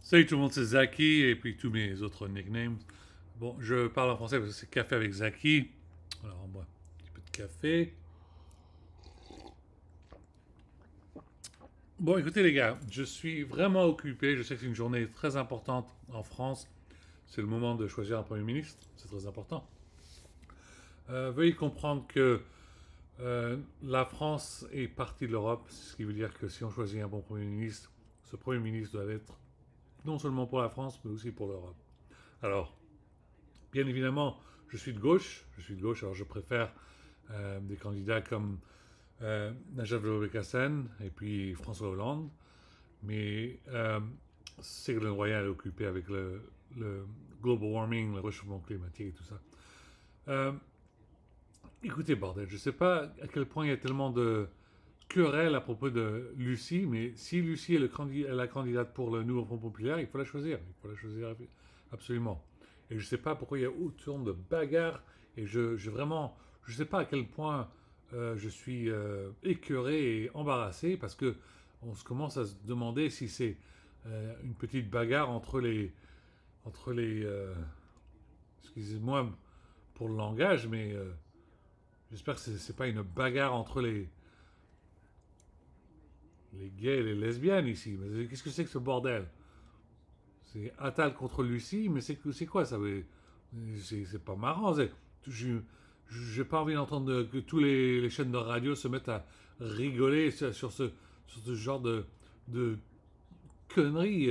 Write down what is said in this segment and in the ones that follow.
Salut tout le monde, c'est Zaki et puis tous mes autres nicknames. Bon, je parle en français parce que c'est café avec Zaki. Alors on boit un petit peu de café. Bon, écoutez les gars, je suis vraiment occupé. Je sais que c'est une journée très importante en France. C'est le moment de choisir un Premier ministre. C'est très important. Veuillez comprendre que la France est partie de l'Europe, ce qui veut dire que si on choisit un bon Premier ministre, ce Premier ministre doit être non seulement pour la France, mais aussi pour l'Europe. Alors, bien évidemment, alors je préfère des candidats comme Najat Vallaud-Belkacem et puis François Hollande, mais Ségolène Royal est occupée avec le global warming, le réchauffement climatique et tout ça. Euh, Écoutez, bordel, je ne sais pas à quel point il y a tellement de querelles à propos de Lucie, mais si Lucie est la candidate pour le nouveau Front populaire, il faut la choisir. Il faut la choisir absolument. Et je ne sais pas pourquoi il y a autant de bagarres. Et je ne sais pas à quel point je suis écœuré et embarrassé parce que on se commence à se demander si c'est une petite bagarre entre les excusez-moi pour le langage, mais j'espère que c'est pas une bagarre entre les gays et les lesbiennes ici. Mais qu'est-ce que c'est que ce bordel? C'est Attal contre Lucie, mais c'est quoi ça? C'est pas marrant. Je j'ai pas envie d'entendre que tous les chaînes de radio se mettent à rigoler sur ce genre de conneries.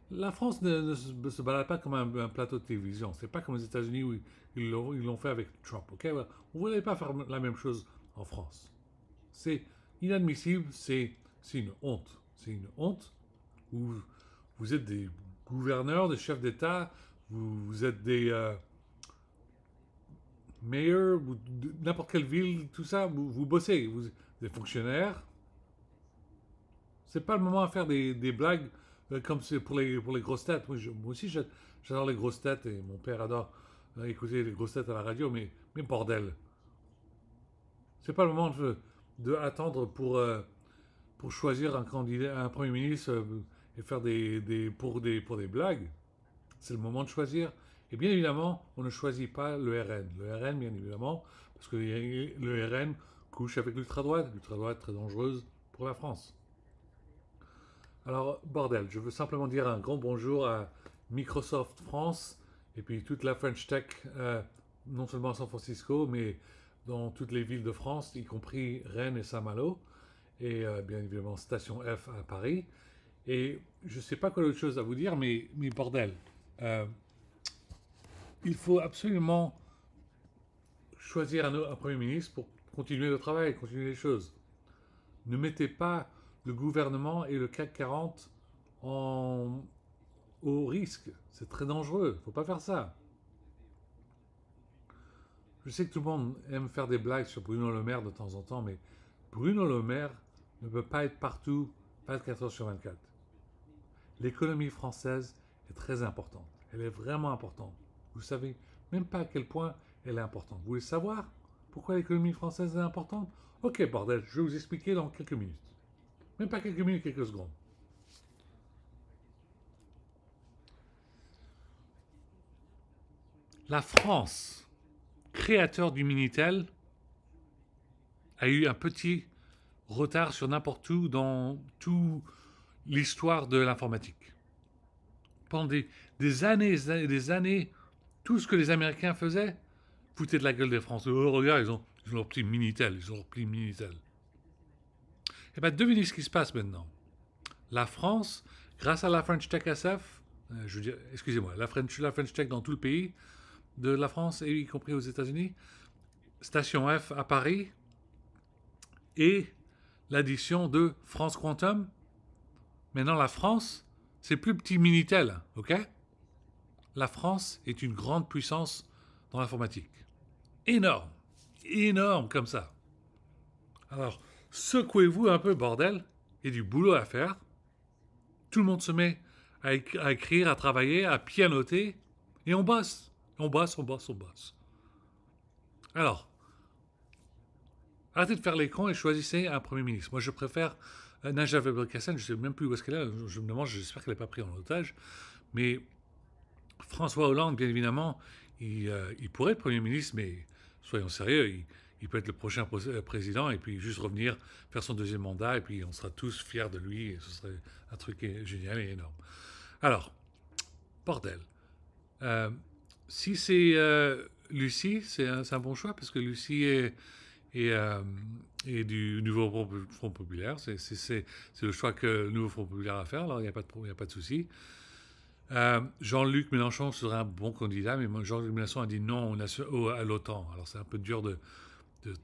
La France ne se balade pas comme un plateau de télévision. C'est pas comme aux États-Unis où ils l'ont fait avec Trump. Ok, voilà. On ne voulait pas faire la même chose en France. C'est inadmissible, c'est une honte. C'est une honte où vous êtes des gouverneurs, des chefs d'État, vous êtes des mayors, n'importe quelle ville, tout ça, vous bossez, vous êtes des fonctionnaires. C'est pas le moment à faire des blagues comme c'est pour les grosses têtes. Moi aussi, j'adore les grosses têtes et mon père adore écouter les grosses têtes à la radio, mais bordel. C'est pas le moment de attendre pour choisir un candidat, un premier ministre et faire pour des blagues. C'est le moment de choisir. Et bien évidemment, on ne choisit pas le RN. Le RN, bien évidemment, parce que le RN couche avec l'ultra-droite. L'ultra-droite très dangereuse pour la France. Alors, bordel, je veux simplement dire un grand bonjour à Microsoft France et puis toute la French Tech, non seulement à San Francisco, mais dans toutes les villes de France, y compris Rennes et Saint-Malo, et bien évidemment Station F à Paris. Et je ne sais pas quoi d'autre chose à vous dire, mais bordel, euh, il faut absolument choisir un Premier ministre pour continuer le travail, continuer les choses. Ne mettez pas le gouvernement et le CAC 40 en, au risque. C'est très dangereux. Il ne faut pas faire ça. Je sais que tout le monde aime faire des blagues sur Bruno Le Maire de temps en temps, mais Bruno Le Maire ne peut pas être partout 24 heures sur 24. L'économie française est très importante. Elle est vraiment importante. Vous savez même pas à quel point elle est importante. Vous voulez savoir pourquoi l'économie française est importante? Ok, bordel, je vais vous expliquer dans quelques minutes. Même pas quelques minutes, quelques secondes. La France, créateur du Minitel, a eu un petit retard sur n'importe où dans toute l'histoire de l'informatique. Pendant des années et des années, tout ce que les Américains faisaient foutait de la gueule des Français. Oh, regarde, ils ont leur petit Minitel, ils ont leur petit Minitel. Et bien, devinez ce qui se passe maintenant. La France, grâce à la French Tech SF, je veux dire, excusez-moi, la French Tech dans tout le pays, de la France, et y compris aux États-Unis, Station F à Paris, et l'addition de France Quantum. Maintenant, la France, c'est plus petit Minitel, ok? La France est une grande puissance dans l'informatique. Énorme, énorme comme ça. Alors, secouez-vous un peu, bordel, il y a du boulot à faire. Tout le monde se met à écrire, à travailler, à pianoter, et on bosse. On bosse, on bosse, on bosse. Alors, Arrêtez de faire les cons et choisissez un Premier ministre. Moi, je préfère Najat Vallaud-Belkacem, je ne sais même plus où est-ce qu'elle est, je me demande, j'espère qu'elle n'est pas prise en otage, mais François Hollande, bien évidemment, il pourrait être Premier ministre, mais soyons sérieux, il peut être le prochain président et puis juste revenir faire son deuxième mandat et puis on sera tous fiers de lui et ce serait un truc génial et énorme. Alors, bordel. Euh, si c'est Lucie, c'est un bon choix parce que Lucie est, euh, est du nouveau Front Populaire. C'est le choix que le nouveau Front Populaire a à faire, alors il n'y a pas de souci. Jean-Luc Mélenchon serait un bon candidat, mais Jean-Luc Mélenchon a dit non à l'OTAN. Alors c'est un peu dur de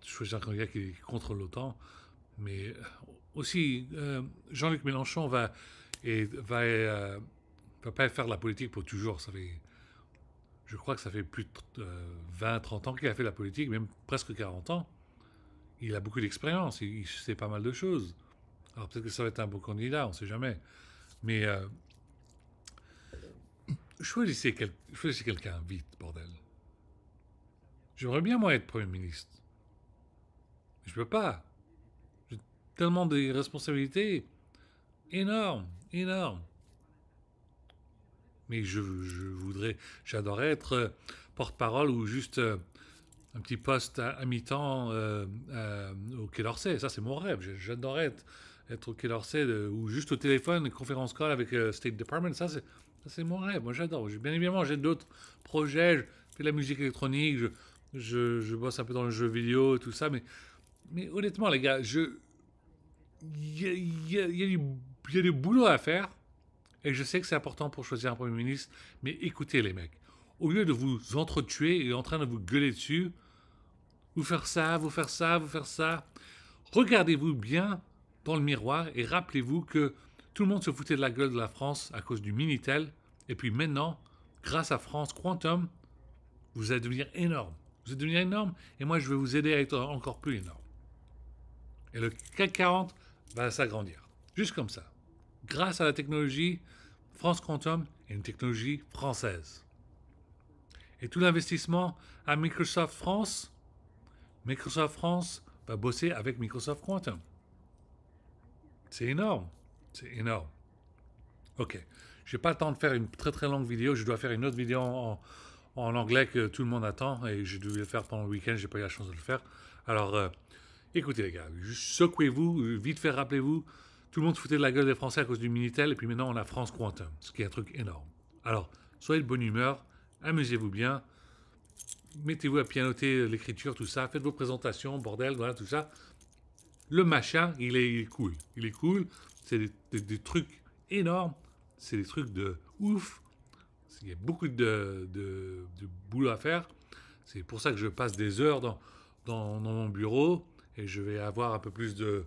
choisir un candidat qui est contre l'OTAN, mais aussi Jean-Luc Mélenchon va pas faire de la politique pour toujours. Je crois que ça fait plus de 20-30 ans qu'il a fait de la politique, même presque 40 ans. Il a beaucoup d'expérience, il sait pas mal de choses. Alors peut-être que ça va être un bon candidat, on ne sait jamais. Mais choisissez quelqu'un vite, bordel. J'aimerais bien, moi, être Premier ministre. Mais je peux pas. J'ai tellement de responsabilités. Énormes, énormes. Mais j'adorerais être porte-parole ou juste un petit poste à mi-temps au Quai d'Orsay. Ça, c'est mon rêve. J'adorerais être au Quai d'Orsay ou juste au téléphone, une conférence call avec State Department. Ça, c'est mon rêve. Moi, j'adore. Bien évidemment, j'ai d'autres projets. Je fais de la musique électronique. Je bosse un peu dans le jeu vidéo, tout ça. Mais honnêtement, les gars, il y a du boulot à faire. Et je sais que c'est important pour choisir un Premier ministre. Mais écoutez, les mecs. Au lieu de vous entretuer et en train de vous gueuler dessus, vous faire ça, vous faire ça, vous faire ça, regardez-vous bien dans le miroir et rappelez-vous que tout le monde se foutait de la gueule de la France à cause du Minitel. Et puis maintenant, grâce à France Quantum, vous allez devenir énorme. Vous allez devenir énorme et moi je vais vous aider à être encore plus énorme. Et le CAC 40 va s'agrandir. Juste comme ça. Grâce à la technologie, France Quantum est une technologie française. Et tout l'investissement à Microsoft France va bosser avec Microsoft Quantum. C'est énorme. C'est énorme. Ok. Je n'ai pas le temps de faire une très très longue vidéo. Je dois faire une autre vidéo en anglais que tout le monde attend. Et je devais le faire pendant le week-end. Je n'ai pas eu la chance de le faire. Alors, écoutez les gars. Secouez-vous. Vite fait, rappelez-vous. Tout le monde se foutait de la gueule des Français à cause du Minitel. Et puis maintenant, on a France Quantum. Ce qui est un truc énorme. Alors, soyez de bonne humeur. Amusez-vous bien. Mettez-vous à pianoter l'écriture, tout ça. Faites vos présentations, bordel, voilà, tout ça. Le machin, il est cool. Il est cool. C'est des trucs énormes. C'est des trucs de ouf. Il y a beaucoup de boulot à faire. C'est pour ça que je passe des heures dans mon bureau et je vais avoir un peu plus de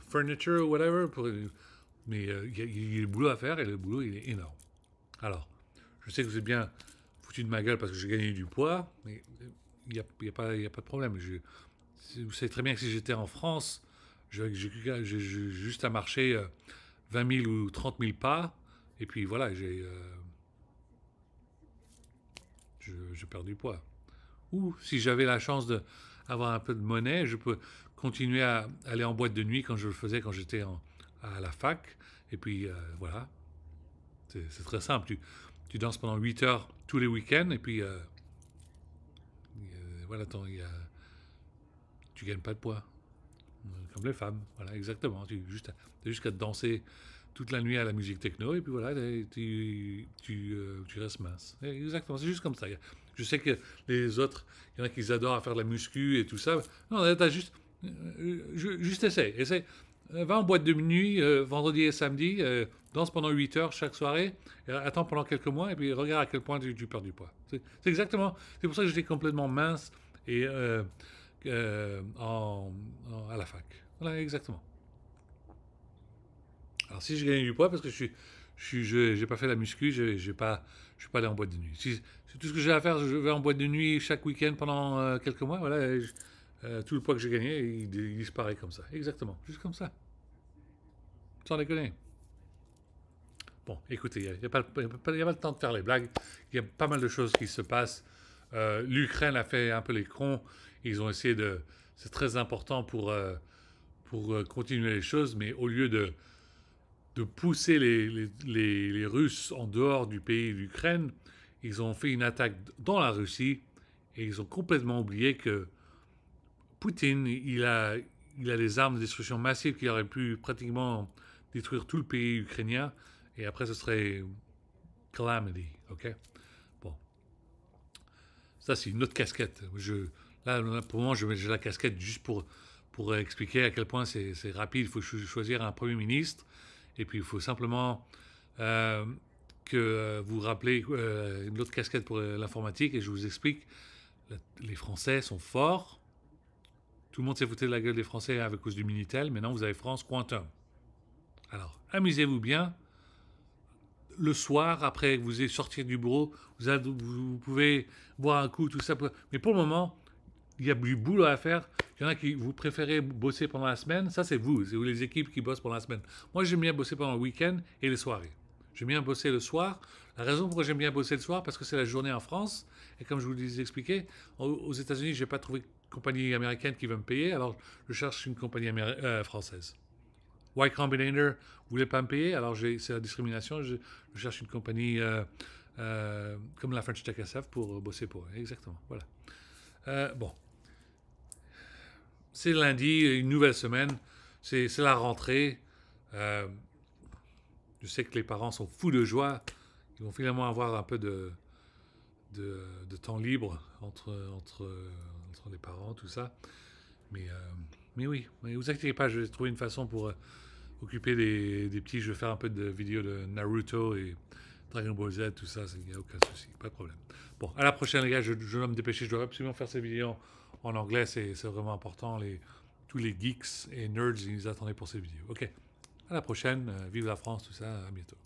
furniture ou whatever. Mais il y a du boulot à faire et le boulot, il est énorme. Alors, je sais que vous êtes bien foutu de ma gueule parce que j'ai gagné du poids, mais il n'y a pas de problème. Vous savez très bien que si j'étais en France, j'ai juste à marcher 20 000 ou 30 000 pas, et puis voilà, je perds du poids. Ou si j'avais la chance d'avoir un peu de monnaie, je peux continuer à aller en boîte de nuit quand je le faisais quand j'étais à la fac, et puis voilà, c'est très simple. Tu danses pendant 8 heures tous les week-ends, et puis voilà, tu gagnes pas de poids. Comme les femmes, voilà, exactement. Tu as juste qu'à danser toute la nuit à la musique techno, et puis voilà, tu restes mince. Exactement, c'est juste comme ça. Je sais que les autres, il y en a qui adorent à faire de la muscu et tout ça. Non, t'as juste essaye. Va en boîte de nuit, vendredi et samedi, danse pendant 8 heures chaque soirée, attends pendant quelques mois, et puis regarde à quel point tu perds du poids. C'est exactement, c'est pour ça que j'étais complètement mince et à la fac. Voilà, exactement. Alors si j'ai gagné du poids, parce que j'ai pas fait la muscu, je suis pas allé en boîte de nuit. Si tout ce que j'ai à faire, je vais en boîte de nuit chaque week-end pendant quelques mois, voilà, tout le poids que j'ai gagné, il disparaît comme ça. Exactement, juste comme ça. Sans déconner. Bon, écoutez, il n'y a pas le temps de faire les blagues. Il y a pas mal de choses qui se passent. L'Ukraine a fait un peu les cons. Ils ont essayé c'est très important pour continuer les choses, mais au lieu de pousser les Russes en dehors du pays d'Ukraine, ils ont fait une attaque dans la Russie et ils ont complètement oublié que Poutine, il a des armes de destruction massive qui auraient pu pratiquement détruire tout le pays ukrainien et après ce serait calamity, ok? Bon, ça c'est une autre casquette. Là, pour le moment, j'ai la casquette juste pour expliquer à quel point c'est rapide. Il faut choisir un premier ministre et puis il faut simplement euh, que vous rappelez une autre casquette pour l'informatique et je vous explique. Les Français sont forts. Tout le monde s'est foutu de la gueule des Français à cause du Minitel. Maintenant, vous avez France Quantum. Alors, amusez-vous bien. Le soir, après que vous êtes sorti du bureau, vous pouvez boire un coup, tout ça. Mais pour le moment, il y a du boulot à faire. Il y en a qui vous préférez bosser pendant la semaine. Ça, c'est vous les équipes qui bossent pendant la semaine. Moi, j'aime bien bosser pendant le week-end et les soirées. J'aime bien bosser le soir. La raison pourquoi j'aime bien bosser le soir, parce que c'est la journée en France. Et comme je vous l'ai expliqué, aux États-Unis, je n'ai pas trouvé de compagnie américaine qui va me payer. Alors, je cherche une compagnie française. Y Combinator ne voulait pas me payer. Alors, c'est la discrimination. Je cherche une compagnie comme la French Tech SF pour bosser pour eux. Exactement. Voilà. Bon. C'est lundi, une nouvelle semaine. C'est la rentrée. Je sais que les parents sont fous de joie. Ils vont finalement avoir un peu de temps libre entre les parents, tout ça. Mais oui, ne vous inquiétez pas, je vais trouver une façon pour occuper des petits. Je vais faire un peu de vidéos de Naruto et Dragon Ball Z, tout ça, il n'y a aucun souci, pas de problème. Bon, à la prochaine les gars, je dois me dépêcher, je dois absolument faire ces vidéos en anglais, c'est vraiment important. Tous les geeks et nerds, ils attendaient pour ces vidéos. Ok, à la prochaine, vive la France, tout ça, à bientôt.